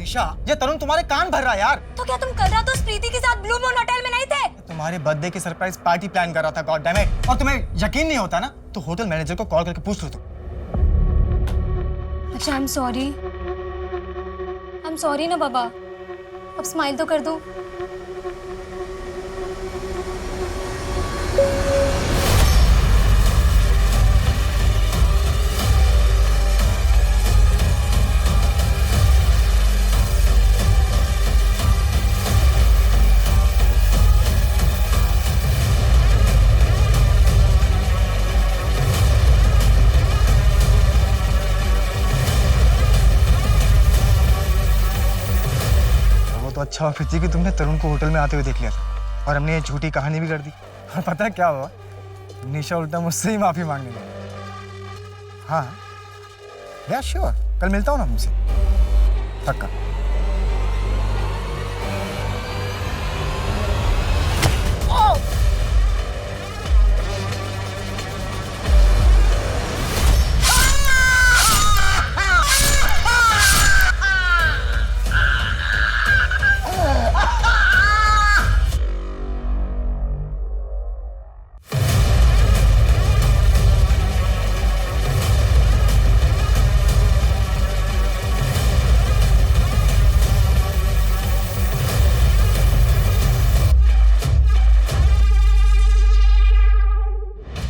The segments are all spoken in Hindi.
निशा, ये तरुण तुम्हारे कान भर रहा है यार। तो क्या तुम कल रात उस प्रीति के साथ ब्लू मून होटल में नहीं थे? तुम्हारे बर्थडे की सरप्राइज पार्टी प्लान कर रहा था, गॉड डैम इट। और तुम्हें यकीन नहीं होता ना तो होटल मैनेजर को कॉल करके पूछ लो तुम। अच्छा, आई एम सॉरी ना बाबा। अब स्माइल तो कर दो। तो अच्छा हुआ फिर कि तुमने तरुण को होटल में आते हुए देख लिया था और हमने ये झूठी कहानी भी कर दी। और पता है क्या हुआ? निशा उल्टा मुझसे ही माफी मांगने लगी। हाँ या श्योर, कल मिलता हूँ ना मुझसे, पक्का।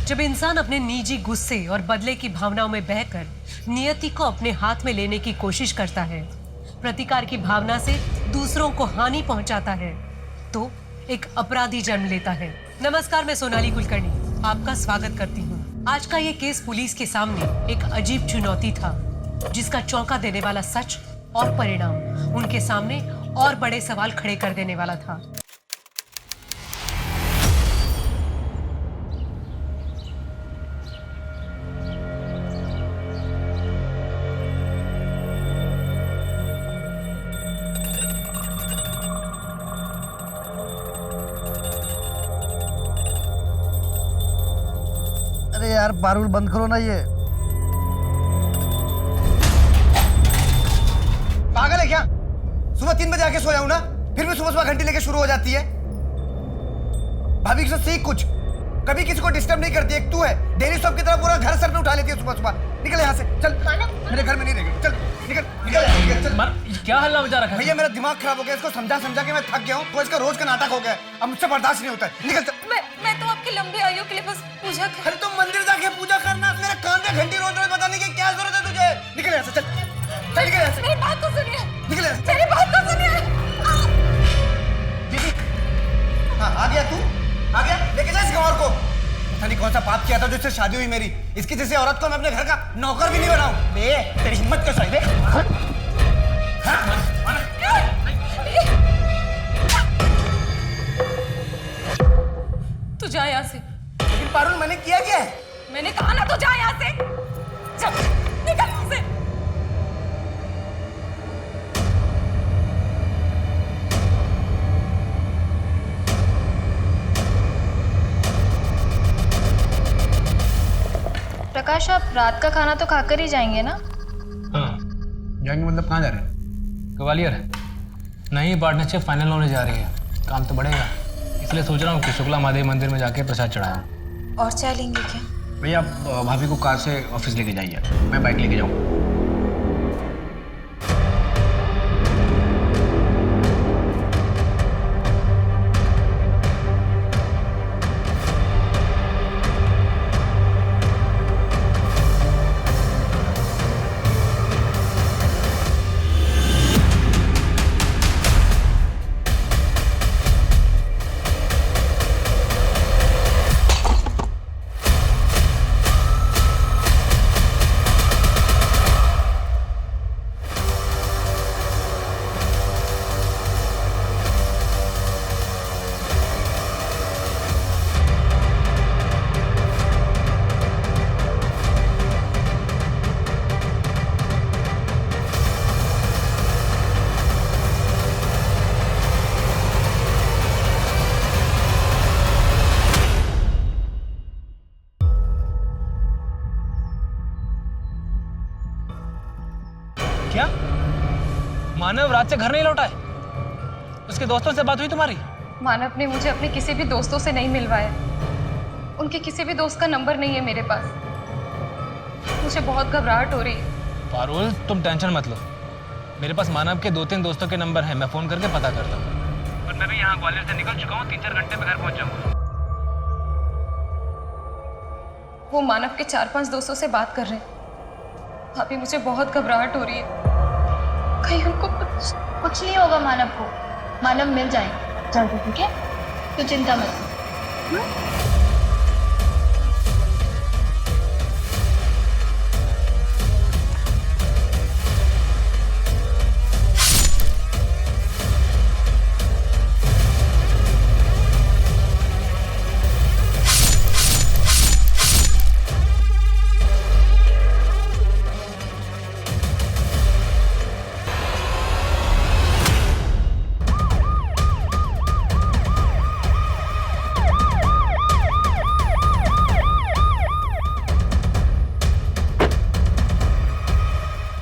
जब इंसान अपने निजी गुस्से और बदले की भावनाओं में बहकर नियति को अपने हाथ में लेने की कोशिश करता है, प्रतिकार की भावना से दूसरों को हानि पहुंचाता है, तो एक अपराधी जन्म लेता है। नमस्कार, मैं सोनाली कुलकर्णी आपका स्वागत करती हूँ। आज का ये केस पुलिस के सामने एक अजीब चुनौती था, जिसका चौंका देने वाला सच और परिणाम उनके सामने और बड़े सवाल खड़े कर देने वाला था। अरे यार बारूद बंद करो ना, ये पागल है क्या? सुबह 3 बजे आके सोया हूं ना, फिर भी सुबह सुबह घंटी लेके शुरू हो जाती है। भाभी से सीख कुछ, कभी किसी को डिस्टर्ब नहीं करती। एक तू है, डेली शॉप की तरह पूरा घर सर पे उठा लेती है सुबह सुबह। निकल यहाँ से, चल। मेरे घर में नहीं रहेगी, चल निकल निकल चल। क्या हल्ला मचा रखा है? भैया मेरा दिमाग खराब हो गया, इसको समझा समझा के मैं थक गया हूँ। वो इसका रोज का नाटक हो गया है, अब मुझसे बर्दाश्त नहीं होता है। निकल चल। मैं तो आपकी लंबी आयु के लिए बस पूजा कर। अरे तुम मंदिर जाके पूजा करना, मेरे कान पे घंटी रोज रोज बताने की क्या जरूरत है तुझे? निकल यहाँ से, चल चल निकल यहाँ से। मेरी बात तो सुनिए, निकल यहाँ से। मेरी बात तो सुनिए। दीदी, हाँ आ गया तू, आ गया? लेके जा इस गंवार को। पता नहीं कौन सा पाप किया था जो इससे शादी हुई मेरी। इसकी जैसे औरत को मैं अपने घर का नौकर भी नहीं बनाऊं। बे तेरी हिम्मत कैसे है बे? तू जा यहाँ से। लेकिन पारुल मैंने किया क्या है? मैंने कहा ना, तू जा यहाँ से। चल निकल यहाँ से। प्रकाश, आप रात का खाना तो खाकर ही जाएंगे ना? हाँ, जाएंगे मतलब कहाँ जा रहे हैं? ग्वालियर नई पार्टनरशिप फाइनल होने जा रही है, काम तो बढ़ेगा, इसलिए सोच रहा हूँ कि शुक्ला महादेव मंदिर में जाके प्रसाद चढ़ाऊँ। और चाय लेंगे क्या? भैया आप भाभी को कार से ऑफिस लेके जाइए, मैं बाइक लेके जाऊँ। मानव रात से घर नहीं लौटा है? उसके दोस्तों से बात हुई तुम्हारी? मानव ने मुझे अपने किसी भी दोस्तों से नहीं मिलवाया। उनके किसी भी दोस्त का नंबर नहीं है मेरे पास। मुझे बहुत घबराहट हो रही है। पारुल तुम टेंशन मत लो, मेरे पास मानव के 2-3 दोस्तों के नंबर हैं, मैं फोन करके पता करता हूँ। और मैं भी यहाँ ग्वालियर से निकल चुका हूँ, 3-4 घंटे में घर पहुँच जाऊँगा। वो मानव के 4-5 दोस्तों से बात कर रहे हैं। अभी मुझे बहुत घबराहट हो रही है, कहीं उनको कुछ नहीं होगा मानव को। मानव मिल जाएंगे जल्दी, ठीक है? तो चिंता मत कर।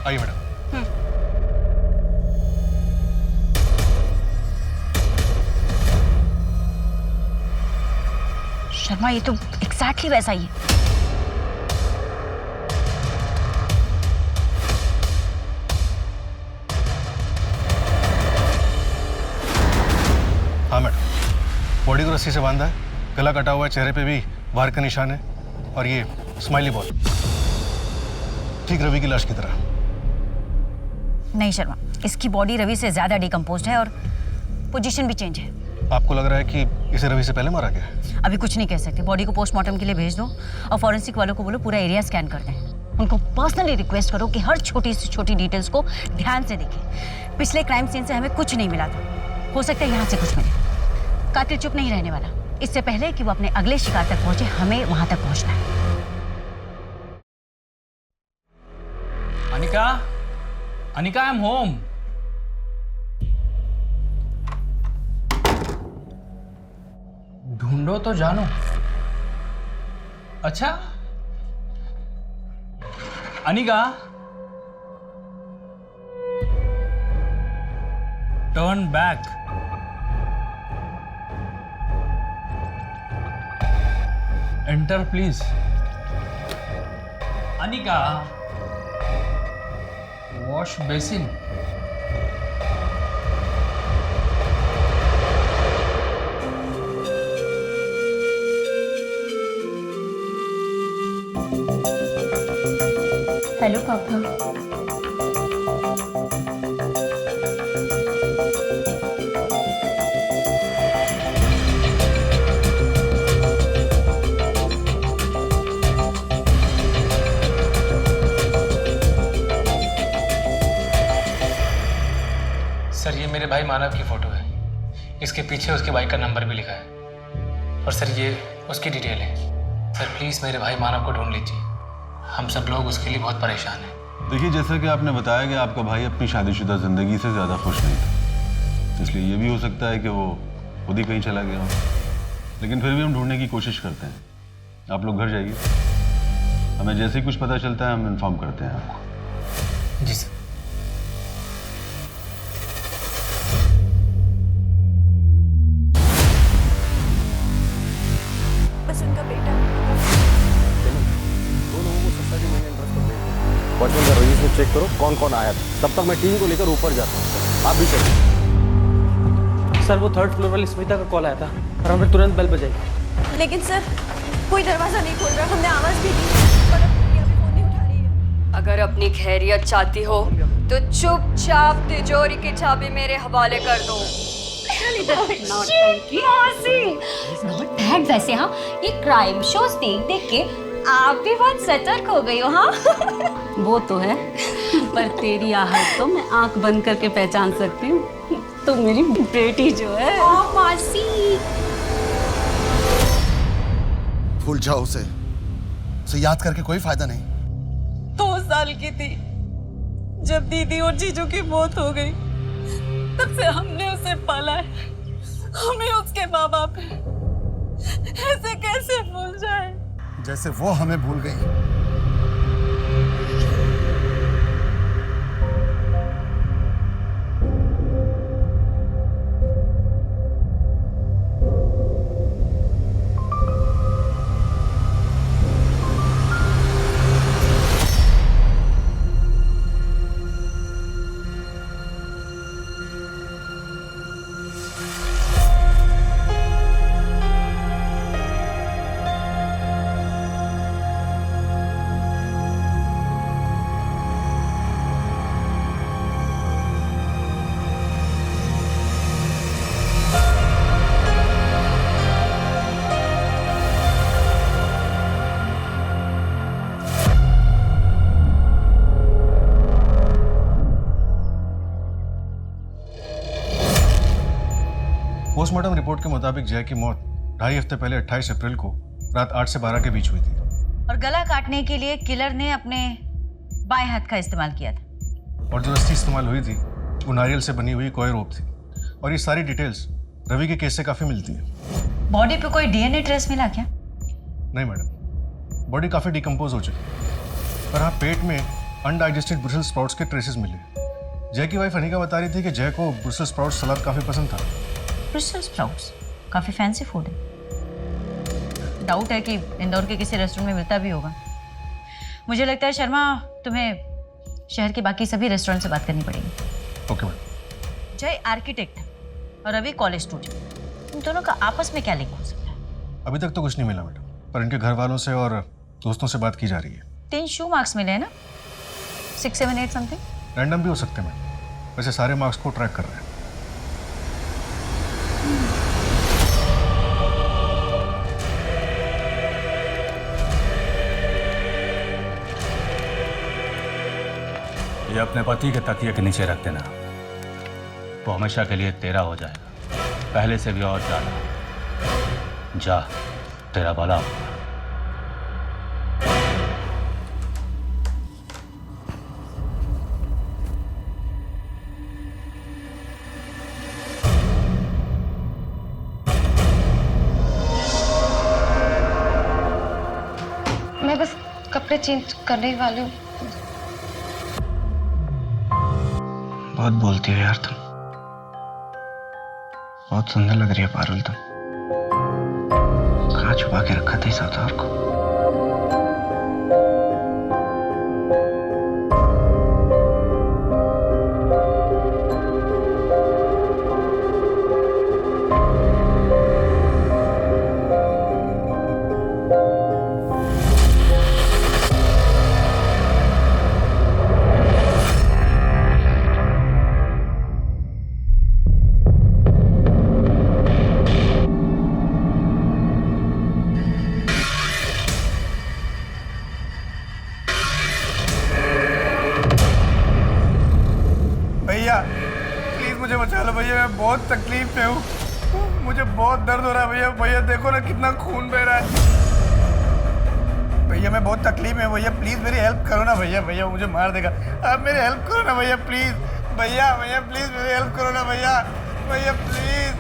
आइए मैडम। शर्मा, ये तो एग्जैक्टली वैसा ही है। हाँ मैडम, बॉडी को रस्सी से बांधा है, गला कटा हुआ है, चेहरे पे भी वार का निशान है और ये स्माइली बॉल, ठीक रवि की लाश की तरह। नहीं शर्मा, इसकी बॉडी रवि से ज्यादा डिकम्पोज्ड है और पोजीशन भी चेंज है। आपको लग रहा है कि इसे रवि से पहले मारा गया है? अभी कुछ नहीं कह सकते। बॉडी को पोस्टमार्टम के लिए भेज दो और फॉरेंसिक वालों को बोलो पूरा एरिया स्कैन कर दें। उनको पर्सनली रिक्वेस्ट करो कि हर छोटी से छोटी डिटेल्स को ध्यान से देखें। पिछले क्राइम सीन से हमें कुछ नहीं मिला था, हो सकता है यहाँ से कुछ मिले। कातिल चुप नहीं रहने वाला। इससे पहले कि वो अपने अगले शिकार तक पहुंचे, हमें वहां तक पहुंचना है। Anika, Anika, I am home. ढूंढो तो जानो। अच्छा Anika, turn back. Enter please. Anika, wash basin. Hello पापा। सर ये मेरे भाई मानव की फोटो है, इसके पीछे उसके बाइक का नंबर भी लिखा है। और सर ये उसकी डिटेल है। सर प्लीज़ मेरे भाई मानव को ढूंढ लीजिए, हम सब लोग उसके लिए बहुत परेशान हैं। देखिए, जैसा कि आपने बताया कि आपका भाई अपनी शादीशुदा जिंदगी से ज़्यादा खुश नहीं था, इसलिए ये भी हो सकता है कि वो खुद ही कहीं चला गया हो। लेकिन फिर भी हम ढूंढने की कोशिश करते हैं। आप लोग घर जाइए, हमें जैसे ही कुछ पता चलता है हम इन्फॉर्म करते हैं आपको। जी सर। वॉचमैन का रजिस्टर चेक करो कौन कौन आया था। तब तक मैं टीम को लेकर ऊपर जाता हूँ, आप भी चलिए। सर वो 3rd फ्लोर वाली स्मिता का कॉल आया था और हमने तुरंत बेल बजाई। लेकिन सर कोई दरवाजा नहीं खोल रहा। हमने आवाज भी दी पर अभी फोन नहीं उठा रही है। अगर अपनी खैरियत चाहती हो तो चुपचाप तिजोरी की चाबी मेरे हवाले कर दो। वैसे हाँ, ये क्राइम शोज देख देख के आप भी बहुत सतर्क हो गई हो। हाँ वो तो है, पर तेरी आहट तो मैं आंख बंद करके पहचान सकती हूँ। तो मेरी बेटी जो है। मासी भूल जाओ उसे याद करके कोई फायदा नहीं। 2 साल की थी जब दीदी और जीजू की मौत हो गई, तब से हमने उसे पाला है। हमें उसके माँ बाप है, ऐसे कैसे भूल जाए? जैसे वो हमें भूल गई। पोस्टमार्टम रिपोर्ट के मुताबिक जय की मौत 2.5 हफ्ते पहले 28 अप्रैल को रात 8 से 12 के बीच हुई थी। और गला काटने के लिए किलर ने अपने बाएं हाथ का इस्तेमाल किया था। और जो रस्सी इस्तेमाल हुई थी वो नारियल से बनी हुई कोई रोप थी। और ये सारी डिटेल्स रवि के केस से काफ़ी मिलती हैं। बॉडी पे कोई डीएनए ट्रेस मिला क्या? नहीं मैडम, बॉडी काफ़ी डिकम्पोज हो चुकी, पर हाँ पेट में अनडाइजेस्टेड ब्रुसेल स्प्राउट्स के ट्रेसेस मिले। जय की वाइफ अनिका बता रही थी कि जय को ब्रुसेल स्प्राउट्स सलाद काफ़ी पसंद था। ब्रुसेल स्प्राउट्स काफ़ी फैंसी फूड है। डाउट है कि इंदौर के किसी रेस्टोरेंट में मिलता भी होगा। मुझे लगता है शर्मा तुम्हें शहर के बाकी सभी रेस्टोरेंट से बात करनी पड़ेगी। Okay madam. जय आर्किटेक्ट और रवि कॉलेज स्टूडेंट, इन दोनों का आपस में क्या लिंक हो सकता है? अभी तक तो कुछ नहीं मिला मैडम, पर इनके घर वालों से और दोस्तों से बात की जा रही है। 3 शू मार्क्स मिले हैं ना, 6, 7, 8 समथिंग। रैंडम भी हो सकते हैं मैडम, वैसे सारे मार्क्स को ट्रैक कर रहे हैं। ये अपने पति के तकिए के नीचे रख देना, वो हमेशा के लिए तेरा हो जाएगा, पहले से भी और ज्यादा। जा, तेरा भला हो। मैं बस कपड़े चेंज करने ही वाली हूँ। बहुत बोलती हो यार तुम, बहुत सुंदर लग रही है पारुल तुम। कहाँ छुपा के रखा था इस अवतार को? भैया प्लीज मुझे बचा लो भैया, मैं बहुत तकलीफ में हूँ, मुझे बहुत दर्द हो रहा है भैया। भैया देखो ना कितना खून बह रहा है भैया, मैं बहुत तकलीफ में हूँ भैया, प्लीज मेरी हेल्प करो ना भैया। भैया मुझे मार देगा, आप मेरी हेल्प करो ना भैया प्लीज। भैया भैया प्लीज मेरी हेल्प करो ना भैया, भैया प्लीज।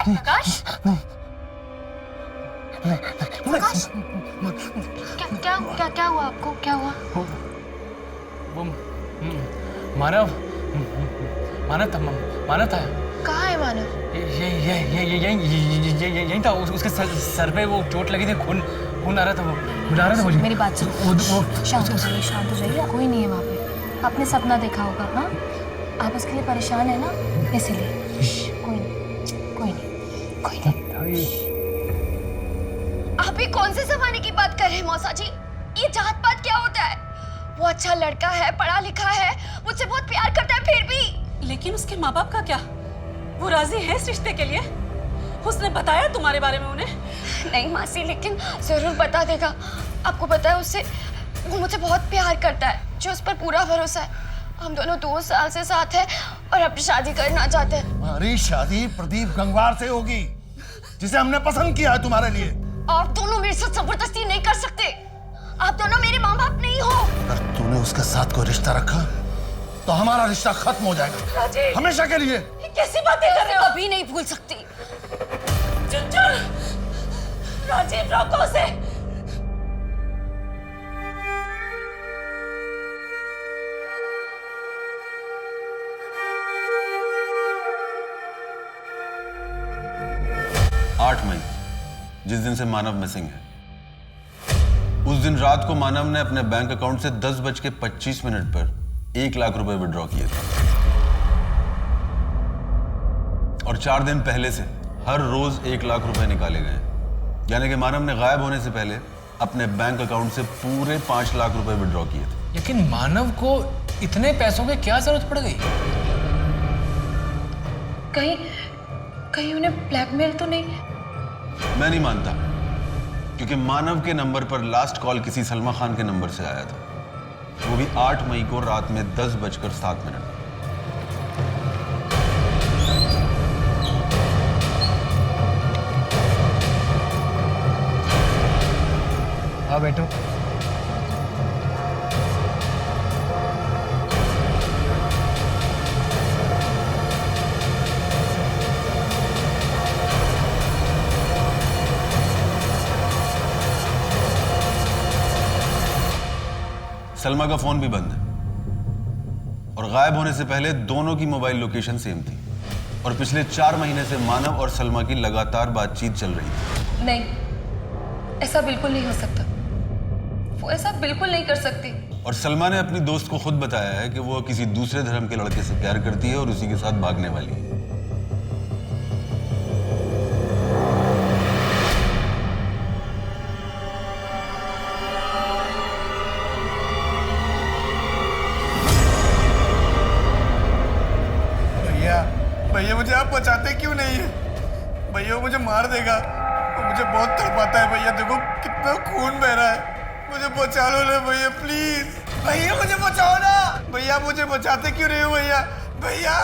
प्रकाश, प्रकाश, क्या हुआ आपको? क्या हुआ? वो मानव था। कहाँ है मानव? यही था, उसके सर पे वो चोट लगी थी, खून आ रहा था वो। मेरी बात सुनो, शांत हो जाइए। कोई नहीं है वहाँ पे, आपने सपना देखा होगा। हाँ, आप उसके लिए परेशान है ना, इसीलिए। कोई नहीं। आप ही कौन से जमाने की बात कर रहे हैं मौसा जी? ये जात पात क्या होता है? वो अच्छा लड़का है, पढ़ा लिखा है, मुझसे बहुत प्यार करता है, फिर भी। लेकिन उसके माँ बाप का क्या? वो राजी है इस रिश्ते के लिए? उसने बताया तुम्हारे बारे में उन्हें? नहीं मासी, लेकिन जरूर बता देगा। आपको पता है उससे, वो मुझसे बहुत प्यार करता है, जो उस पर पूरा भरोसा है। हम दोनों 2 साल से साथ हैं और अब शादी करना चाहते हैं। हमारी शादी प्रदीप गंगवार से होगी, जिसे हमने पसंद किया है तुम्हारे लिए। आप दोनों मेरे साथ जबरदस्ती नहीं कर सकते। आप दोनों मेरे माँ बाप नहीं हो। अगर तूने उसके साथ कोई रिश्ता रखा तो हमारा रिश्ता खत्म हो जाएगा, राजीव, हमेशा के लिए। कैसी बातें कर रहे हो? अभी नहीं भूल सकती। राजीव, रोको उसे। मई, जिस दिन से मानव मिसिंग है, उस दिन रात को मानव ने अपने बैंक अकाउंट से 10:25 पर 1 लाख रुपए विड्रॉ किए थे। और 4 दिन पहले से हर रोज 1 लाख रुपए निकाले गए, यानी कि मानव ने गायब होने से पहले अपने बैंक अकाउंट से पूरे 5 लाख रुपए विड्रॉ किए थे। लेकिन मानव को इतने पैसों की क्या जरूरत पड़ गई? कहीं उन्हें ब्लैकमेल तो नहीं? मैं नहीं मानता क्योंकि मानव के नंबर पर लास्ट कॉल किसी सलमा खान के नंबर से आया था, वो भी 8 मई को रात में 10:07। हाँ बैठो। सलमा का फोन भी बंद है और गायब होने से पहले दोनों की मोबाइल लोकेशन सेम थी और पिछले 4 महीने से मानव और सलमा की लगातार बातचीत चल रही थी। नहीं, ऐसा बिल्कुल नहीं हो सकता। वो ऐसा बिल्कुल नहीं कर सकती। और सलमा ने अपनी दोस्त को खुद बताया है कि वो किसी दूसरे धर्म के लड़के से प्यार करती है और उसी के साथ भागने वाली है। भैया मुझे आप बचाते क्यों नहीं है? भैया मुझे मार देगा, वो मुझे बहुत तड़पाता है। भैया देखो कितना खून बह रहा है, मुझे बचा लो ना भैया प्लीज। भैया मुझे बचाओ ना भैया, मुझे बचाते क्यों नहीं हो भैया? भैया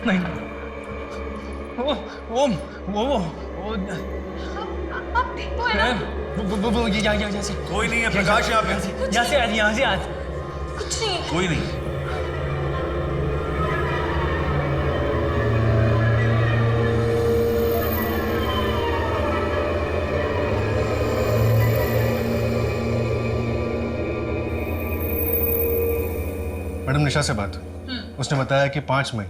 नहीं, वो आप ठीक तो है ना? वो यहाँ से कोई नहीं है प्रकाश, यहाँ पे यहाँ से आज कुछ नहीं। कोई नहीं। मैडम निशा से बात, उसने बताया कि 5 मई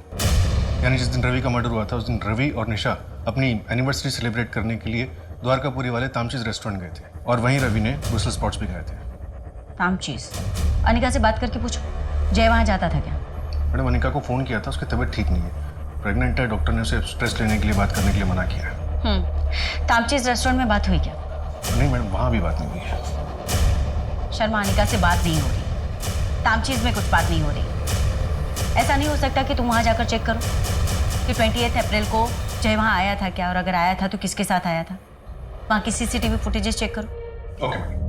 यानी जिस दिन रवि का मर्डर हुआ था उस दिन रवि और निशा अपनी एनिवर्सरी सेलिब्रेट करने के लिए द्वारकापुरी वाले तामचीज रेस्टोरेंट गए थे और वहीं रवि ने ब्रुसेल स्प्राउट्स भी खाए थे। तामचीज? अनिका से बात करके पूछो, जय वहाँ जाता था क्या? मैडम अनिका को फ़ोन किया था, उसकी तबीयत ठीक नहीं है, प्रेग्नेंट है। डॉक्टर ने उसे स्ट्रेस लेने के लिए बात करने के लिए मना किया है। तामचीज रेस्टोरेंट में बात हुई क्या? नहीं मैडम, वहाँ भी बात नहीं हुई है। शर्मा, अनिका से बात नहीं हो रही, तामचीज में कुछ बात नहीं हो रही। ऐसा नहीं हो सकता कि तुम वहाँ जाकर चेक करो कि 28 अप्रैल को जय वहाँ आया था क्या, और अगर आया था तो किसके साथ आया था? वहाँ की CCTV फुटेजेस चेक करो। Okay madam.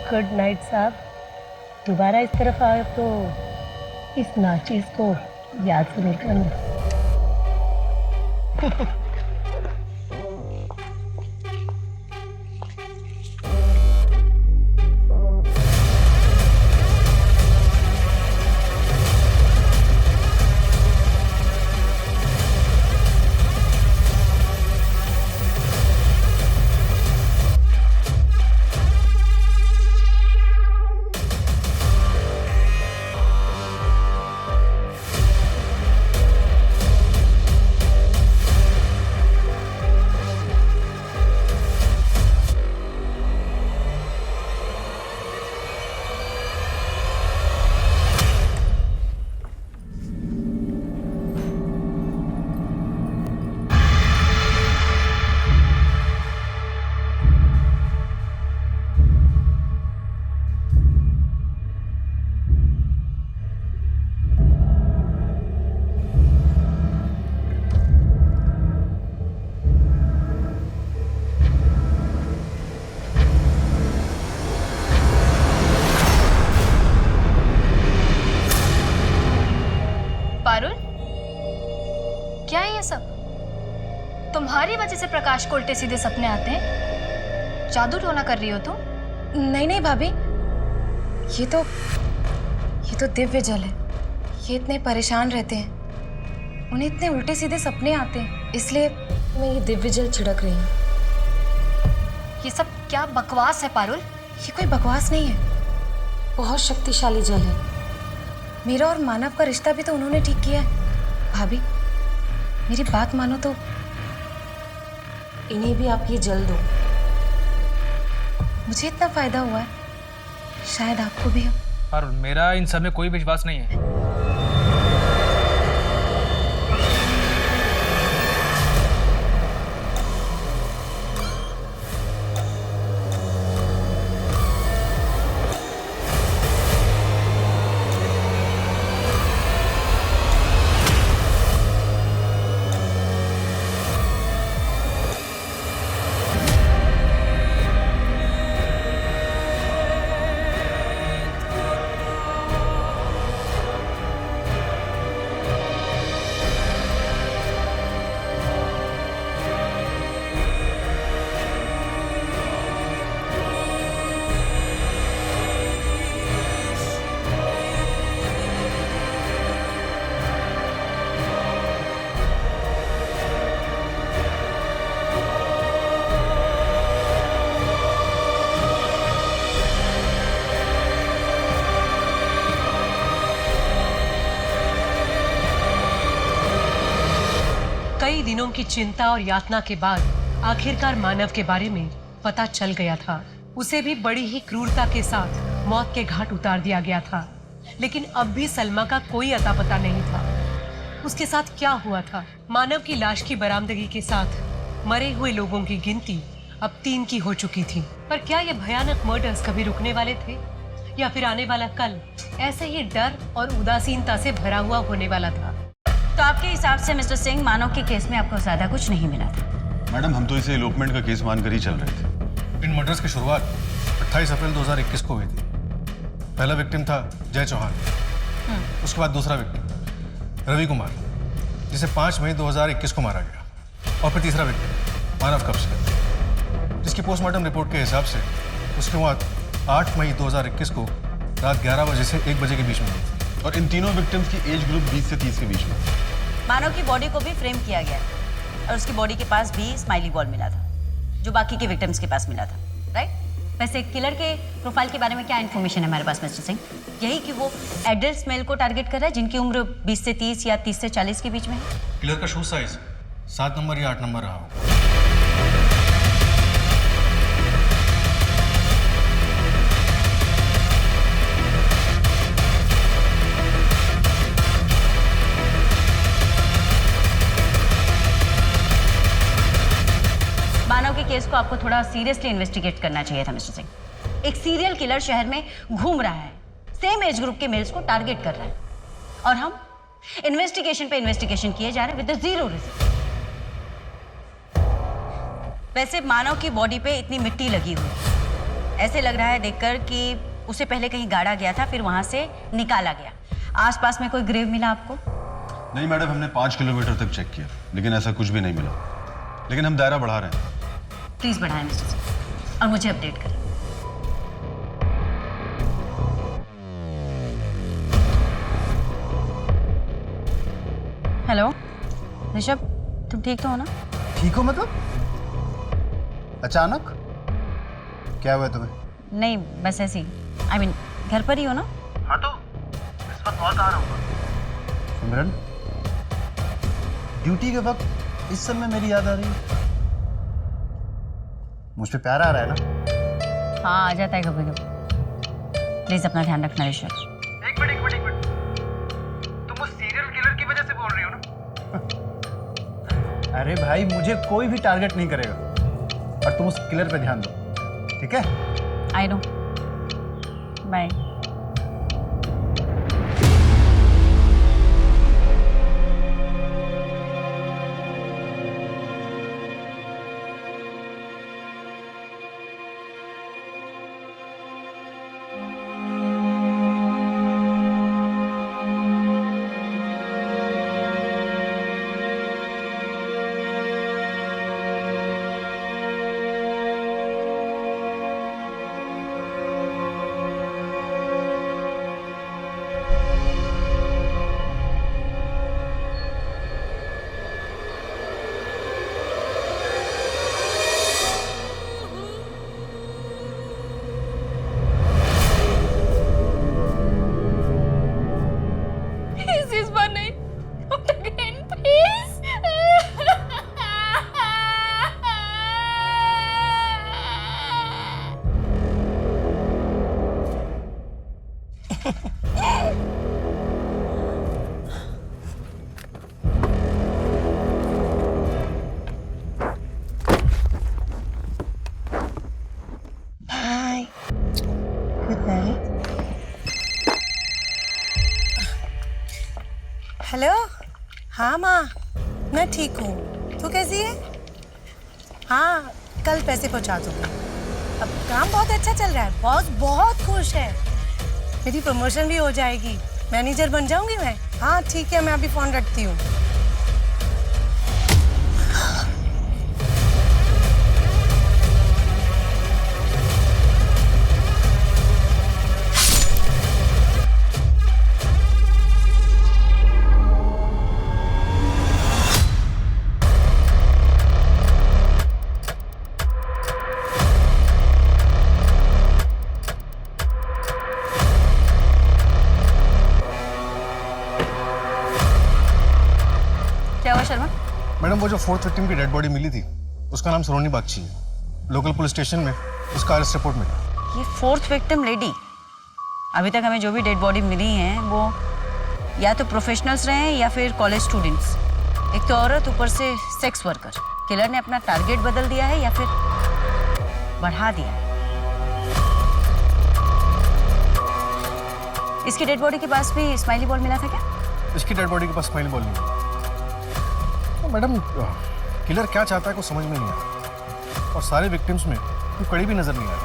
गुड नाइट साहब। दोबारा इस तरफ आए तो इस नाचीज को याद से निकलना। प्रकाश को उल्टे सीधे सपने आते हैं? जादू टोना कर रही हो तुम? नहीं नहीं भाभी, ये तो दिव्य जल है। ये इतने परेशान रहते हैं, उन्हें इतने उल्टे सीधे सपने आते हैं, इसलिए मैं ये दिव्य जल छिड़क रही हूँ। ये सब क्या बकवास है पारुल? ये कोई बकवास नहीं है, बहुत शक्तिशाली जल है। मेरा और मानव का रिश्ता भी तो उन्होंने ठीक किया है। भाभी मेरी बात मानो तो इन्हें भी आप ये जल दो। मुझे इतना फायदा हुआ है, शायद आपको भी हो। और मेरा इन सब में कोई विश्वास नहीं है। कई दिनों की चिंता और यातना के बाद आखिरकार मानव के बारे में पता चल गया था। उसे भी बड़ी ही क्रूरता के साथ मौत के घाट उतार दिया गया था। लेकिन अब भी सलमा का कोई अता पता नहीं था। उसके साथ क्या हुआ था? मानव की लाश की बरामदगी के साथ मरे हुए लोगों की गिनती अब 3 की हो चुकी थी। पर क्या ये भयानक मर्डर्स कभी रुकने वाले थे, या फिर आने वाला कल ऐसे ही डर और उदासीनता से भरा हुआ होने वाला था? तो आपके हिसाब से मिस्टर सिंह, मानव के केस में आपको ज्यादा कुछ नहीं मिला था? मैडम, हम तो इसे एलोपमेंट का केस मानकर ही चल रहे थे। इन मर्डर्स की शुरुआत 28 अप्रैल 2021 को हुई थी। पहला विक्टिम था जय चौहान, उसके बाद दूसरा विक्टिम रवि कुमार, जिसे 5 मई 2021 को मारा गया, और फिर तीसरा विक्टिम मानव कप्स, जिसकी पोस्टमार्टम रिपोर्ट के हिसाब से उसकी मौत 8 मई 2021 को रात 11 बजे से 1 बजे के बीच में हुई थी। और इन तीनों विक्टिम्स की एज ग्रुप 20 से 30 के बीच में। मानव की बॉडी को भी फ्रेम किया गया और उसकी बॉडी के पास भी स्माइली बॉल मिला था, जो बाकी के विक्टिम्स के पास मिला था, राइट? वैसे किलर के प्रोफाइल के बारे में क्या इन्फॉर्मेशन है हमारे पास मिस्टर सिंह? यही कि वो एडल्ट मेल को टारगेट कर रहा है जिनकी उम्र 20 से 30 या 30 से 40 के बीच में है। किलर का शूज साइज 7 नंबर या 8 नंबर रहा होगा। मानव के केस को आपको थोड़ा सीरियसली इन्वेस्टिगेट करना चाहिए था मिस्टर सिंह। एक सीरियल किलर शहर में घूम रहा है, सेम एज ग्रुप के मेल्स को टारगेट कर रहा है, और हम इन्वेस्टिगेशन पे इन्वेस्टिगेशन किए जा रहे हैं विद जीरो रिजल्ट। वैसे मानव की बॉडी पे इतनी मिट्टी लगी हुई है, ऐसे लग रहा है देखकर कि उसे पहले कहीं गाड़ा गया था, फिर वहां से निकाला गया। आसपास में कोई ग्रेव मिला आपको? नहीं मैडम, हमने 5 किलोमीटर तक चेक किया, लेकिन ऐसा कुछ भी नहीं मिला। लेकिन हम दायरा बढ़ा रहे हैं। प्लीज बढ़ाएं मिस्टर सिंह, और मुझे अपडेट करें। हेलो ऋषभ, तुम ठीक तो हो ना? ठीक हो मतलब? अचानक क्या हुआ तुम्हें? नहीं, बस ऐसे ही। I mean, घर पर ही हो ना? हाँ तो इस वक्त और कहाँ रहूँगा? सिमरन, ड्यूटी के वक्त इस समय मेरी याद आ रही है। मुझ पे प्यार आ रहा है ना? हाँ, आ जाता है कभी कभी। प्लीज अपना ध्यान रखना ऋषभ। एक मिनट। तुम उस सीरियल किलर की वजह से बोल रही हो ना? अरे भाई, मुझे कोई भी टारगेट नहीं करेगा, और तुम उस किलर पे ध्यान दो, ठीक है? I know. बाय। हेलो। हाँ माँ, मैं ठीक हूँ। तू कैसी है? हाँ, कल पैसे पहुँचा दूँगी। अब काम बहुत अच्छा चल रहा है, बॉस बहुत खुश है। मेरी प्रमोशन भी हो जाएगी, मैनेजर बन जाऊंगी मैं। हाँ ठीक है, मैं अभी फोन रखती हूँ। मैडम, वो जो 4th विक्टिम की डेड बॉडी मिली थी, उसका नाम सरोनी बागची है। लोकल पुलिस स्टेशन में उसका अरेस्ट रिपोर्ट मिला। ये 4th विक्टिम लेडी, अभी तक हमें जो भी डेड बॉडी मिली हैं वो या तो प्रोफेशनल्स रहे हैं या फिर कॉलेज स्टूडेंट्स। एक तो औरत, ऊपर से सेक्स वर्कर। किलर ने अपना टारगेट बदल दिया है या फिर बढ़ा दिया है। इसकी डेड बॉडी के पास भी स्माइली बॉल मिला था क्या? इसकी डेड बॉडी के पास स्माइली बॉल नहीं। तो मैडम, किलर क्या चाहता है कुछ समझ में नहीं आता, और सारे विक्टिम्स में कोई कड़ी भी नजर नहीं आ रही।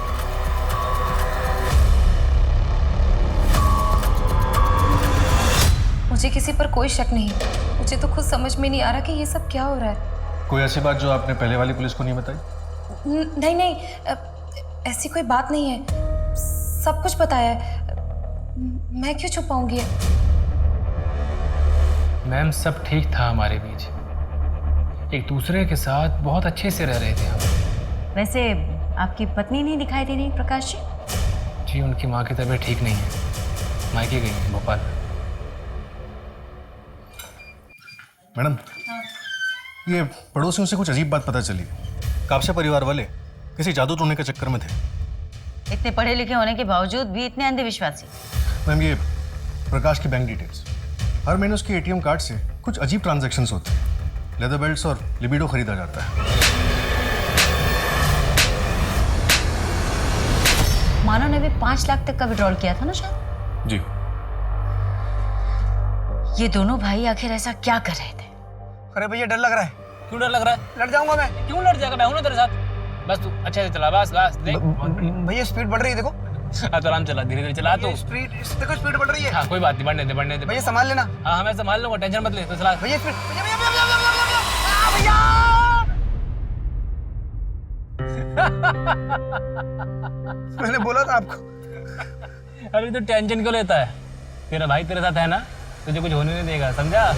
मुझे किसी पर कोई शक नहीं, मुझे तो खुद समझ में नहीं आ रहा कि ये सब क्या हो रहा है। कोई ऐसी बात जो आपने पहले वाली पुलिस को नहीं बताई? नहीं नहीं, ऐसी कोई बात नहीं है, सब कुछ बताया है। मैं क्यों छुपाऊंगी? मैम, सब ठीक था हमारे बीच, एक दूसरे के साथ बहुत अच्छे से रह रहे थे हम। वैसे आपकी पत्नी नहीं दिखाई दे रही प्रकाश जी? जी, उनकी माँ की तबीयत ठीक नहीं है, मायके गई है भोपाल। मैडम, ये पड़ोसियों से कुछ अजीब बात पता चली। कापसे परिवार वाले किसी जादू टोने के चक्कर में थे। इतने पढ़े लिखे होने के बावजूद भी इतने अंधविश्वासी। मैम, ये प्रकाश की बैंक डिटेल्स, हर महीने उसके एटीएम कार्ड से कुछ अजीब ट्रांजैक्शंस होते हैं। लेदर बेल्ट्स और लिबिडो खरीदा जाता है। मानव ने भी 5 लाख तक का विड्रॉल किया था ना शायद? जी। ये दोनों भाई आखिर ऐसा क्या कर रहे थे? अरे भैया, डर लग रहा है। क्यों डर लग रहा है? लड़ जाऊंगा मैं। क्यों लड़ जाएगा? मैं हूं ना तेरे साथ। बस तू अच्छे से चला, बस देख। भैया, स्पीड बढ़ रही है, देखो। तो आराम चला, धीरे धीरे चला। तो स्पीड देखो, स्पीड बढ़ रही है। हाँ, कोई बात नहीं, बढ़ने दे। भैया संभाल लेना। हाँ, मैं संभाल लूंगा, टेंशन मत ले। तो चला भैया, स्पीड। मैंने बोला था आपको। अरे, तो टेंशन क्यों लेता है? तेरा भाई तेरे साथ है ना, तुझे कुछ होने नहीं देगा, समझा?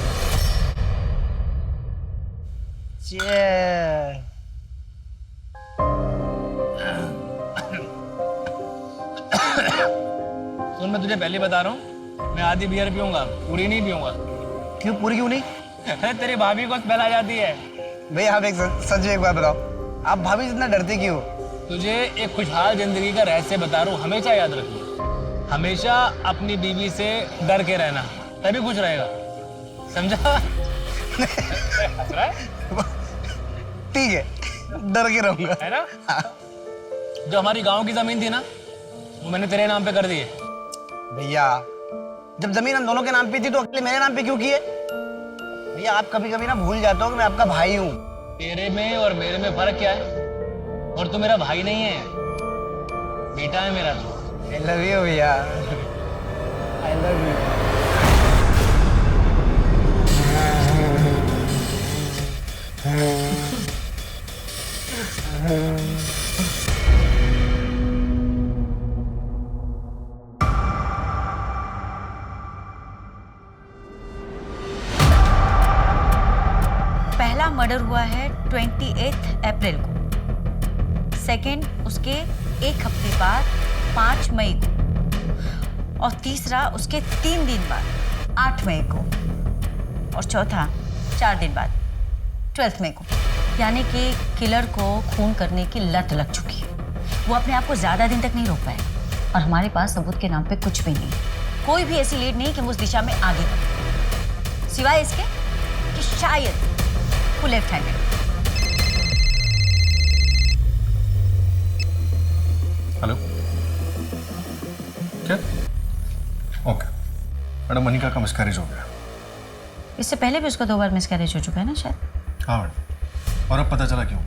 सुन, मैं तुझे पहले बता रहा हूँ, मैं आधी बियर पीऊंगा, पूरी नहीं पीऊंगा। क्यों पूरी क्यों नहीं? अरे, तेरी भाभी को स्मेल आ जाती है। भैया, आप सच एक बात बताओ, आप भाभी से इतना डरते क्यों? तुझे एक खुशहाल जिंदगी का रहस्य बता रहा हूँ, हमेशा याद रखिए। हमेशा अपनी बीवी से डर के रहना, तभी खुश रहेगा, समझा? ठीक है, डर के रहूंगा, है ना? जो हमारी गांव की जमीन थी ना, वो मैंने तेरे नाम पे कर दी है। भैया, जब जमीन हम दोनों के नाम पे थी तो अकेले मेरे नाम पे क्यों की है? भैया, आप कभी कभी ना भूल जाते हो कि मैं आपका भाई हूँ। तेरे में और मेरे में फर्क क्या है? और तू मेरा भाई नहीं है, बेटा है मेरा। I love you, भैया। I love you। पहला मर्डर हुआ है 28 अप्रैल को, सेकेंड उसके एक हफ्ते बाद 5 मई को, और तीसरा उसके 3 दिन बाद 8 मई को, और चौथा 4 दिन बाद 12 मई को। यानी कि किलर को खून करने की लत लग चुकी है। वो अपने आप को ज्यादा दिन तक नहीं रोक पाए, और हमारे पास सबूत के नाम पे कुछ भी नहीं, कोई भी ऐसी लीड नहीं कि हम उस दिशा में आगे बढ़े, सिवाय इसके कि शायद वो लेफ्ट हैंडेड। हेलो, क्या? ओके मैडम, मनिका का मिसकैरेज हो गया, इससे पहले भी उसका 2 बार मिसकैरेज हो चुका है ना शायद। हाँ मैडम, और अब पता चला क्यों।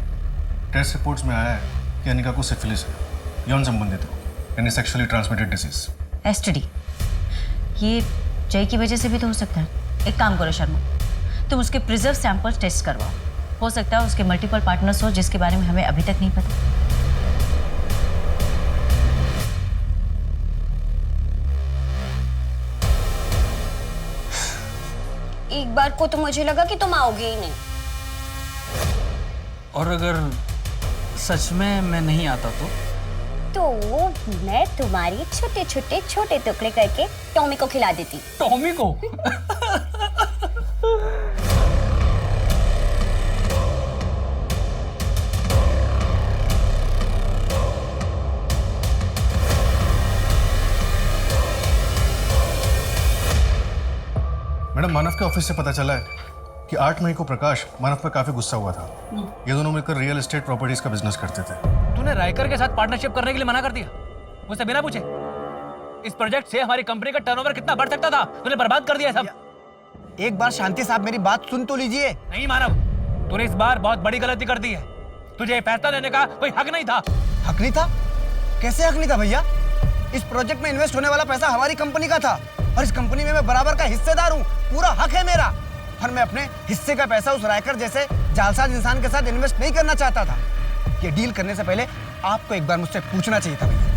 टेस्ट रिपोर्ट्स में आया है कि अनिका को सिफिलिस है, यौन संबंधित रोग, यानी सेक्सुअली ट्रांसमिटेड डिजीज। एसटीडी। ये जय की वजह से भी तो हो सकता है। एक काम करो शर्मा, तुम उसके प्रिजर्व सैंपल्स टेस्ट करवाओ। हो सकता है उसके मल्टीपल पार्टनर्स हो जिसके बारे में हमें अभी तक नहीं पता। एक बार को तो मुझे लगा कि तुम आओगे ही नहीं। और अगर सच में मैं नहीं आता तो मैं तुम्हारी छोटे छोटे टुकड़े करके टॉमी को खिला देती। टॉमी को? मैडम, मानव के ऑफिस से पता चला है कि 8 मई को प्रकाश मानव पर काफी गुस्सा हुआ था। ये दोनों मिलकर रियल एस्टेट प्रॉपर्टीज का बिजनेस करते थे। तूने रायकर के साथ पार्टनरशिप करने के लिए मना कर दिया, मुझसे बिना पूछे। इस प्रोजेक्ट से हमारी कंपनी का टर्नओवर कितना बढ़ सकता था, तूने बर्बाद कर दिया सब। एक बार शांति साहब मेरी बात सुन तो लीजिए। नहीं मानव, तूने इस बार बहुत बड़ी गलती कर दी है। तुझे फैसला लेने का कोई हक नहीं था। हक नहीं था? कैसे हक नहीं था भैया? इस प्रोजेक्ट में इन्वेस्ट होने वाला पैसा हमारी कंपनी का था और इस कंपनी में मैं बराबर का हिस्सेदार हूँ। पूरा हक है मेरा और मैं अपने हिस्से का पैसा उस रायकर जैसे जालसाज इंसान के साथ इन्वेस्ट नहीं करना चाहता था। ये डील करने से पहले आपको एक बार मुझसे पूछना चाहिए था भैया।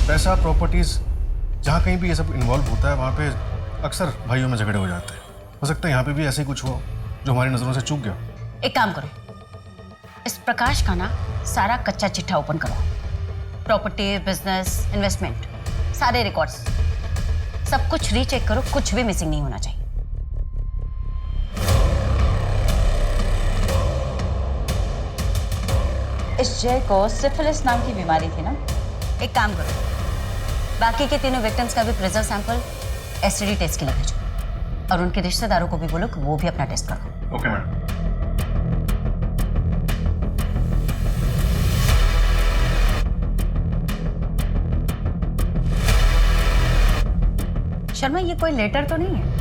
पैसा, प्रॉपर्टीज, जहाँ कहीं भी ये सब इन्वॉल्व होता है वहाँ पे अक्सर भाइयों में झगड़े हो जाते हैं। हो सकता है यहाँ पे भी ऐसे कुछ हो जो हमारी नजरों से चूक गया। एक काम करो, इस प्रकाश का ना सारा कच्चा चिट्ठा ओपन करो। प्रॉपर्टी, बिजनेस, इन्वेस्टमेंट, सारे रिकॉर्ड्स, सब कुछ रीचेक करो। कुछ भी मिसिंग नहीं होना चाहिए। इस जय को सिफिलिस नाम की बीमारी थी ना? एक काम करो, बाकी के तीनों विक्टिम्स का भी प्रिजर्व सैंपल एसटीडी टेस्ट के लिए भेजो और उनके रिश्तेदारों को भी बोलो कि वो भी अपना टेस्ट करो। Okay madam. शर्मा, ये कोई लेटर तो नहीं है?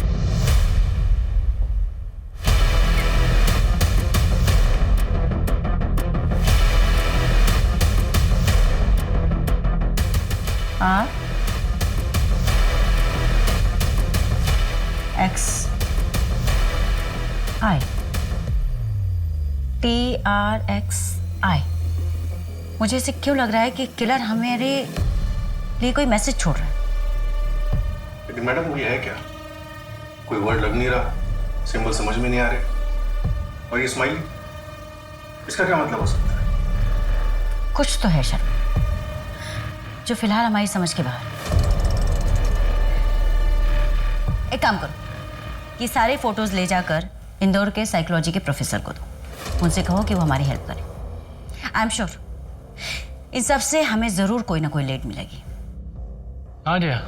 R X I TRXI। मुझे इसे क्यों लग रहा है कि किलर हमारे लिए कोई मैसेज छोड़ रहा है। लेकिन मैडम वो ये है क्या? कोई वर्ड लग नहीं रहा, सिंबल समझ में नहीं आ रहे, और ये स्माइली, इसका क्या मतलब हो सकता है? कुछ तो है शर्मा जो फिलहाल हमारी समझ के बाहर। एक काम करो, ये सारे फोटोज ले जाकर इंदौर के साइकोलॉजी के प्रोफेसर को दो। उनसे कहो कि वो हमारी हेल्प करें। आई एम श्योर इन सब से हमें जरूर कोई ना कोई लीड मिलेगी। हाँ जया,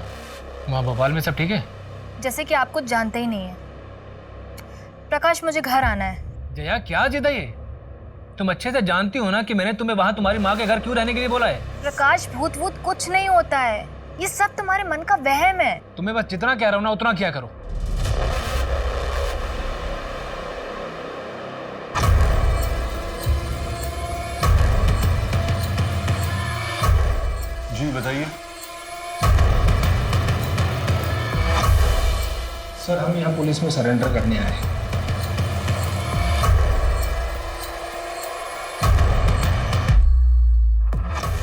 वहाँ भोपाल में सब ठीक है? जैसे कि आप कुछ जानते ही नहीं है। प्रकाश, मुझे घर आना है। जया, क्या जिद है ये? तुम अच्छे से जानती हो ना कि मैंने तुम्हें वहाँ तुम्हारी माँ के घर क्यों रहने के लिए बोला है। प्रकाश, भूत वूत कुछ नहीं होता है, ये सब तुम्हारे मन का वहम है। तुम्हें बस जितना कह रहा हूँ ना उतना क्या करो। जी बताइए। सर, हम यहाँ पुलिस में सरेंडर करने आए हैं।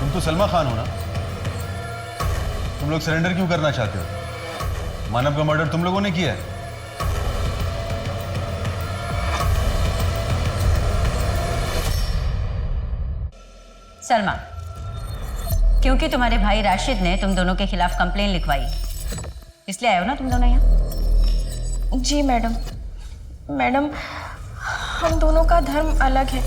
तुम तो सलमा खान हो ना? तुम लोग सरेंडर क्यों करना चाहते हो? मानव का मर्डर तुम लोगों ने किया है। सलमा, क्योंकि तुम्हारे भाई राशिद ने तुम दोनों के खिलाफ कंप्लेन लिखवाई, इसलिए आए हो ना तुम दोनों यहाँ? जी मैडम। मैडम, हम दोनों का धर्म अलग है।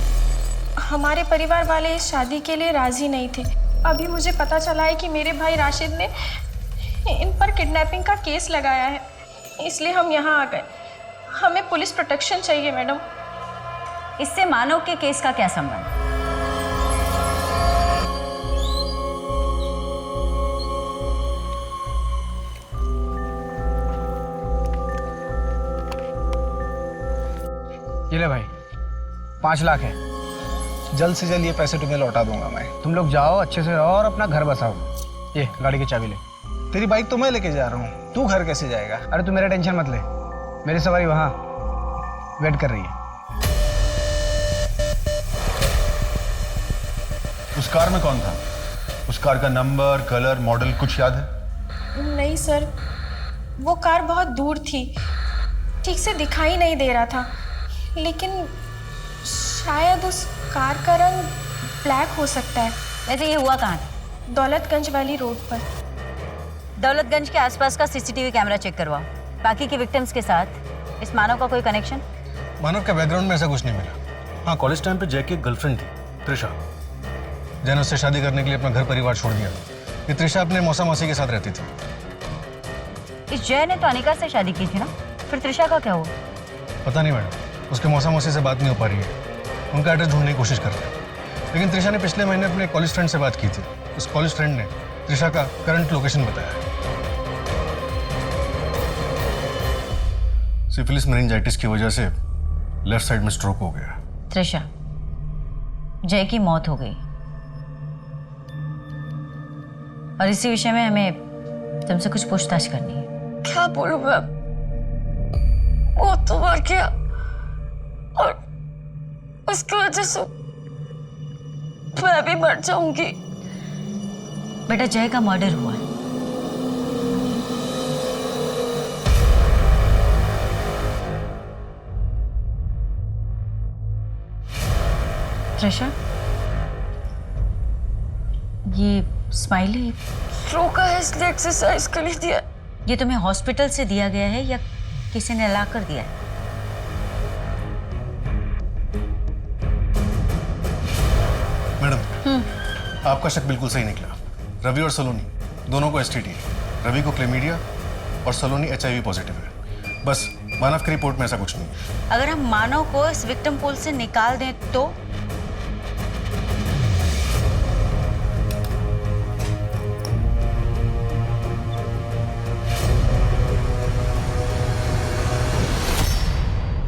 हमारे परिवार वाले इस शादी के लिए राजी नहीं थे। अभी मुझे पता चला है कि मेरे भाई राशिद ने इन पर किडनैपिंग का केस लगाया है, इसलिए हम यहाँ आ गए। हमें पुलिस प्रोटेक्शन चाहिए मैडम। इससे मानव के केस का क्या संबंध? 5 लाख है। जल्द से जल्द ये पैसे तुम्हें लौटा दूंगा मैं। तुम लोग जाओ, अच्छे से रहो और अपना घर बसाओ। ये गाड़ी की चाबी ले। तेरी बाइक तो मैं लेके जा रहा हूँ, तू घर कैसे जाएगा? अरे तू मेरा टेंशन मत ले, मेरी सवारी वहाँ वेट कर रही है। उस कार में कौन था? उस कार का नंबर, कलर, मॉडल कुछ याद है? नहीं सर, वो कार बहुत दूर थी, ठीक से दिखाई नहीं दे रहा था, लेकिन शायद उस कार का रंग ब्लैक हो सकता है। वैसे ये हुआ कहाँ था? दौलतगंज वाली रोड पर। दौलतगंज के आसपास का सीसीटीवी कैमरा चेक करवाओ। बाकी के विक्टिम्स के साथ इस मानव का कोई कनेक्शन? मानव के बैकग्राउंड में ऐसा कुछ नहीं मिला। हाँ, कॉलेज टाइम पे जय की एक गर्लफ्रेंड थी, त्रिशा। जय ने उससे शादी करने के लिए अपना घर परिवार छोड़ दिया। ये त्रिशा अपने मौसा मौसी के साथ रहती थी। इस जय ने तो अनिका से शादी की थी ना, फिर त्रिशा का क्या हुआ? पता नहीं मैडम, उसके मौसा मौसी से बात नहीं हो पा रही है। उनका एड्रेस ढूंढने की कोशिश कर रहे हैं, लेकिन त्रिशा ने पिछले महीने अपने कॉलेज फ्रेंड से बात की थी। उस कॉलेज फ्रेंड ने त्रिशा का करंट लोकेशन बताया। सिफिलिस मेनिंजाइटिस की वजह से लेफ्ट साइड में स्ट्रोक हो गया। त्रिशा, जय की मौत हो गई और इसी विषय में हमें तुमसे कुछ पूछताछ करनी है। क्या बोलूं मैं? वो तो मर गया और उसकी वजह से मैं भी मर जाऊंगी। बेटा, जय का मर्डर हुआ है। त्रिशा, ये स्माइली रोका है इसलिए एक्सरसाइज के लिए दिया। ये तुम्हें हॉस्पिटल से दिया गया है या किसी ने ला कर दिया है? मैडम, आपका शक बिल्कुल सही निकला। रवि और सलोनी दोनों को एसटीडी है। रवि को क्लेमीडिया और सलोनी HIV पॉजिटिव है। बस मानव की रिपोर्ट में ऐसा कुछ नहीं है। अगर हम मानव को इस विक्टिम पूल से निकाल दें तो?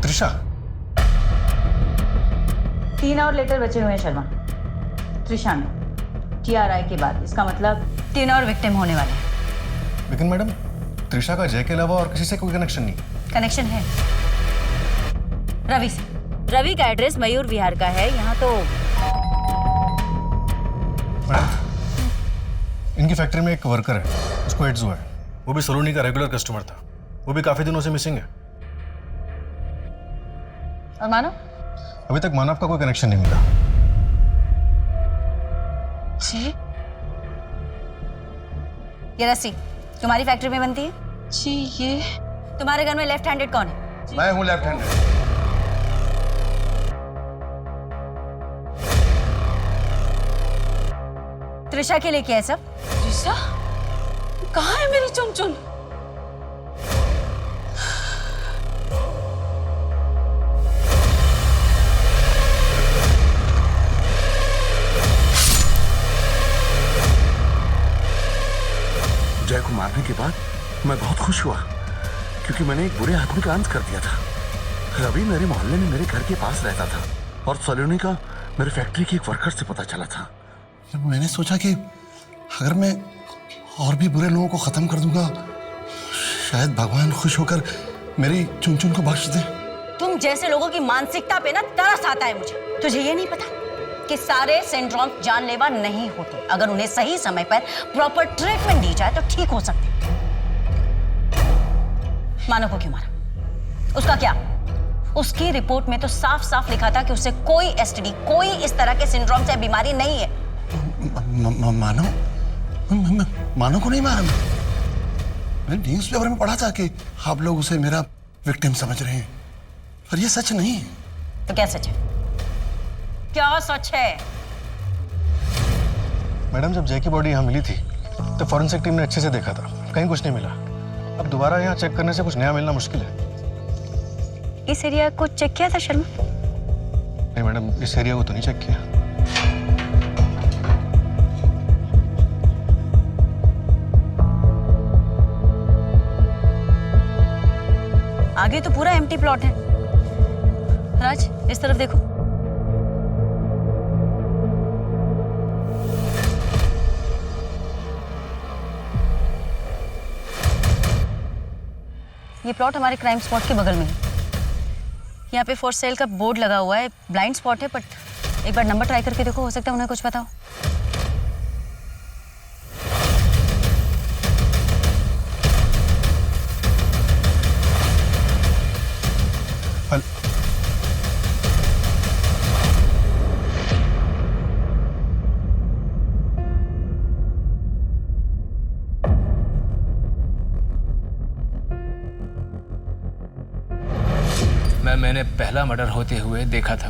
त्रिशा, 3 और लेटर बचे हुए हैं शर्मा, त्रिशा में TRI के बाद। इसका मतलब 3 और विक्टिम होने वाले हैं। लेकिन मैडम, त्रिशा का जय के अलावा और किसी से कोई कनेक्शन नहीं। कनेक्शन है रवि से। रवि का एड्रेस मयूर विहार का है। यहाँ तो मैडम, इनकी फैक्ट्री में एक वर्कर है, उसको एड्स हुआ है। वो भी सलोनी का रेगुलर कस्टमर था। वो भी काफी दिनों से मिसिंग है। और मानव? अभी तक मानव का कोई कनेक्शन नहीं मिला। जी, ये रस्सी तुम्हारी फैक्ट्री में बनती है? जी, ये तुम्हारे घर में लेफ्ट हैंडेड कौन है? मैं हूं लेफ्ट हैंडेड। त्रिशा के लिए क्या है सब? त्रिशा, कहाँ है मेरी चुनचुन? जय को मारने के बाद मैं बहुत खुश हुआ, क्योंकि मैंने एक बुरे आदमी का अंत कर दिया था। रवि मेरे मोहल्ले में मेरे घर के पास रहता था और सलोनी का मेरे फैक्ट्री के एक वर्कर से पता चला था। जब मैंने सोचा कि अगर मैं और भी बुरे लोगों को खत्म कर दूंगा, शायद भगवान खुश होकर मेरी चुनचुन को बख्श दे। तुम जैसे लोगों की मानसिकता पे ना तरस आता है मुझे। तुझे ये नहीं पता कि सारे सिंड्रोम जानलेवा नहीं होते। अगर उन्हें सही समय पर प्रॉपर ट्रीटमेंट दी जाए तो ठीक हो सकते। मानव को क्यों मारा? उसका क्या? उसकी रिपोर्ट में तो साफ साफ लिखा था कि उसे कोई STD, कोई इस तरह के सिंड्रोम से बीमारी नहीं है। मानो को नहीं मारा। मैंने न्यूज़ पेपर में पढ़ा था कि आप लोग उसे मेरा विक्टिम समझ रहे हैं, पर ये सच नहीं है। तो क्या सच है? क्या सच है? मैडम, जब जय की बॉडी यहाँ मिली थी तो फॉरेंसिक टीम ने अच्छे से देखा था, कहीं कुछ नहीं मिला। अब दोबारा यहाँ चेक करने से कुछ नया मिलना मुश्किल है। इस एरिया को चेक किया था शर्मा? नहीं मैडम, इस एरिया को तो नहीं चेक किया। आगे तो पूरा एम्प्टी प्लॉट है। राज, इस तरफ देखो। ये प्लॉट हमारे क्राइम स्पॉट के बगल में है। यहाँ पे फॉर सेल का बोर्ड लगा हुआ है, ब्लाइंड स्पॉट है, बट एक बार नंबर ट्राई करके देखो, हो सकता है उन्हें कुछ पता हो। मैंने पहला मर्डर होते हुए देखा था।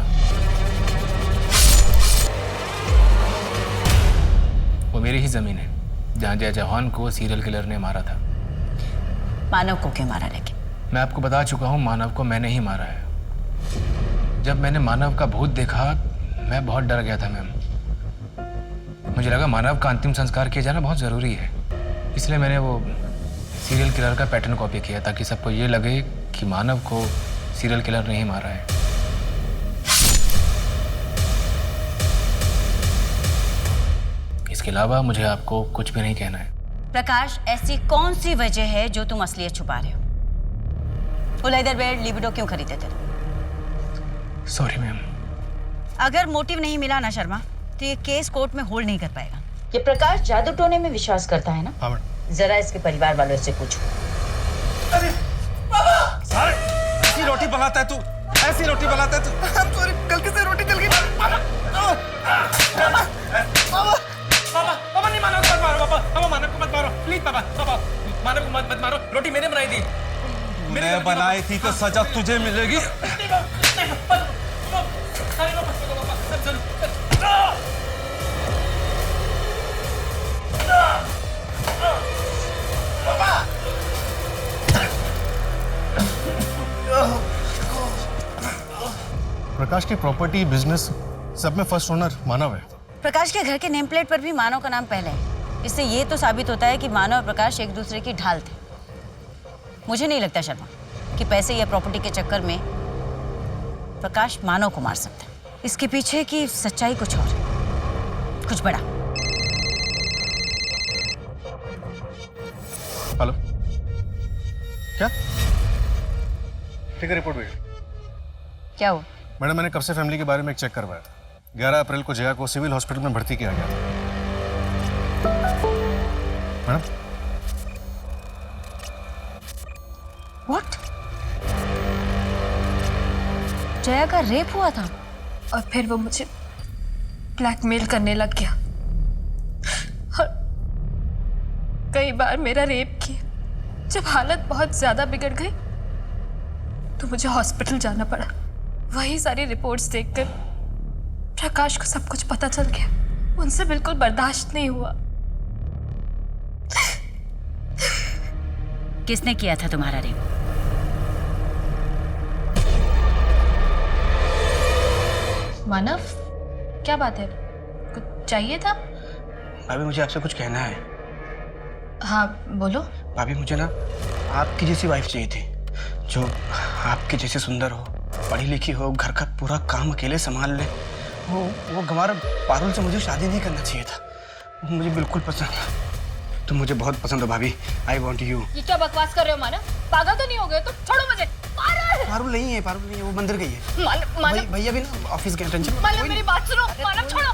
वो मेरी ही जमीन है जहां जय जवान को सीरियल किलर ने मारा था। मानव को क्यों मारा? लेकिन मैं आपको बता चुका हूं, मानव को मैंने ही मारा है। जब मैंने मानव का भूत देखा मैं बहुत डर गया था मैम। मुझे लगा मानव का अंतिम संस्कार किया जाना बहुत जरूरी है, इसलिए मैंने वो सीरियल किलर का पैटर्न कॉपी किया ताकि सबको ये लगे कि मानव को सीरियल किलर नहीं मारा है। इसके अलावा मुझे आपको कुछ भी नहीं कहना है। प्रकाश, ऐसी कौन सी वजह है जो तुम असलियत छुपा रहे हो? उलैदर बेड लिबिडो क्यों खरीदे थे? Sorry ma'am. अगर मोटिव नहीं मिला ना शर्मा, तो ये केस कोर्ट में होल्ड नहीं कर पाएगा। ये प्रकाश जादू टोने में विश्वास करता है ना? हाँ, जरा इसके परिवार वालों से पूछो। अरे बाबा, ऐसी रोटी बनाता है तू, ऐसी रोटी बनाता है तू। I'm sorry, गलती से रोटी जल गई। पापा नहीं, मानव को मत मारो। पापा मानव को मत मारो प्लीज। पापा मानव को मत मारो। रोटी मैंने बनाई थी। मैं बनाई थी तो सजा तुझे मिलेगी। प्रकाश की प्रॉपर्टी, बिजनेस सब में फर्स्ट ओनर मानव है। प्रकाश के घर के नेम प्लेट पर भी मानव का नाम पहले है। इससे ये तो साबित होता है कि मानव और प्रकाश एक दूसरे की ढाल थे। मुझे नहीं लगता शर्मा कि पैसे या प्रॉपर्टी के चक्कर में प्रकाश मानव को मार सकता है। इसके पीछे की सच्चाई कुछ और, कुछ बड़ा। हेलो, क्या ठीक है? रिपोर्ट भेज। क्या हुआ? मैडम, मैंने कब से फैमिली के बारे में एक चेक करवाया था। 11 अप्रैल को जया को सिविल हॉस्पिटल में भर्ती किया गया था। Madam, what? जया का रेप हुआ था? और फिर वो मुझे ब्लैकमेल करने लग गया और कई बार मेरा रेप किया। जब हालत बहुत ज्यादा बिगड़ गई तो मुझे हॉस्पिटल जाना पड़ा। वही सारी रिपोर्ट्स देखकर प्रकाश को सब कुछ पता चल गया। उनसे बिल्कुल बर्दाश्त नहीं हुआ। किसने किया था तुम्हारा रेप? मानव, क्या बात है? कुछ चाहिए था? भाभी मुझे आपसे कुछ कहना है। हाँ बोलो। भाभी मुझे ना आपकी जैसी वाइफ चाहिए थी, जो आपके जैसे सुंदर हो, पढ़ी लिखी हो, घर का पूरा काम अकेले संभाल ले। वो गंवार पारुल से मुझे शादी नहीं करना चाहिए था। मुझे बिल्कुल पसंद है। तुम मुझे बहुत पसंद हो भाभी। I want you. ये क्या बकवास कर रहे हो मानव? पागल तो नहीं हो गए तुम? छोड़ो मुझे। पारुल नहीं है, पारुल नहीं है, वो मंदिर गई है। मानव, भैया भी ना ऑफिस गए। टेंशन मानव मेरी बात सुनो। मानव छोड़ो।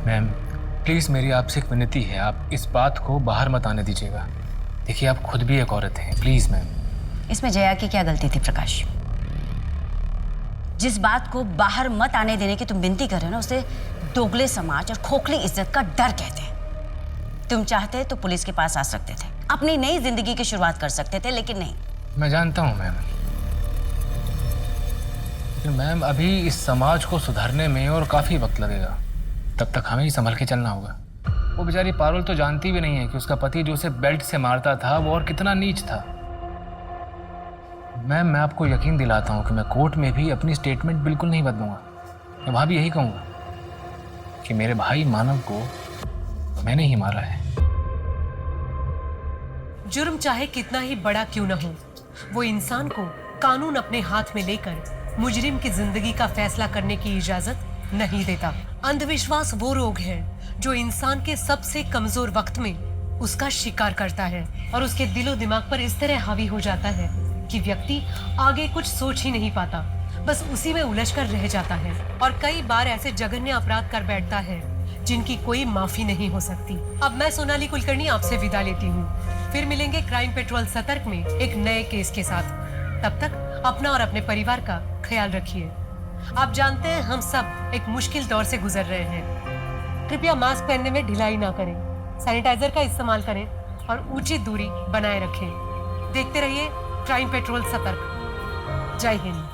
मैम प्लीज, मेरी आपसे एक विनती है, आप इस बात को बाहर मत आने दीजिएगा। देखिए आप खुद भी एक औरत हैं, प्लीज मैम। इसमें जया की क्या गलती थी प्रकाश? जिस बात को बाहर मत आने देने की तुम विनती कर रहे हो ना, उसे दोगले समाज और खोखली इज्जत का डर कहते हैं। तुम चाहते तो पुलिस के पास आ सकते थे, अपनी नई जिंदगी की शुरुआत कर सकते थे, लेकिन नहीं। मैं जानता हूँ मैम, लेकिन मैम अभी इस समाज को सुधारने में और काफी वक्त लगेगा। तब तक हमें ही संभल के चलना होगा। वो बेचारी पारुल तो जानती भी नहीं है कि उसका पति जो उसे बेल्ट से मारता था वो और कितना नीच था। मैम मैं आपको यकीन दिलाता हूँ कि मैं कोर्ट में भी अपनी स्टेटमेंट बिल्कुल नहीं बदलूंगा। मैं वहाँ भी यही कहूँगा कि मेरे भाई मानव को मैंने ही मारा है। जुर्म चाहे कितना ही बड़ा क्यों न हो, वो इंसान को कानून अपने हाथ में लेकर मुजरिम की जिंदगी का फैसला करने की इजाजत नहीं देता। अंधविश्वास वो रोग है जो इंसान के सबसे कमजोर वक्त में उसका शिकार करता है और उसके दिलो दिमाग पर इस तरह हावी हो जाता है कि व्यक्ति आगे कुछ सोच ही नहीं पाता, बस उसी में उलझ कर रह जाता है और कई बार ऐसे जघन्य अपराध कर बैठता है जिनकी कोई माफी नहीं हो सकती। अब मैं सोनाली कुलकर्णी आपसे विदा लेती हूँ। फिर मिलेंगे क्राइम पेट्रोल सतर्क में एक नए केस के साथ। तब तक अपना और अपने परिवार का ख्याल रखिए। आप जानते हैं हम सब एक मुश्किल दौर से गुजर रहे हैं। कृपया मास्क पहनने में ढिलाई ना करें, सैनिटाइजर का इस्तेमाल करें और उचित दूरी बनाए रखें। देखते रहिए क्राइम पेट्रोल सतर्क। जय हिंद।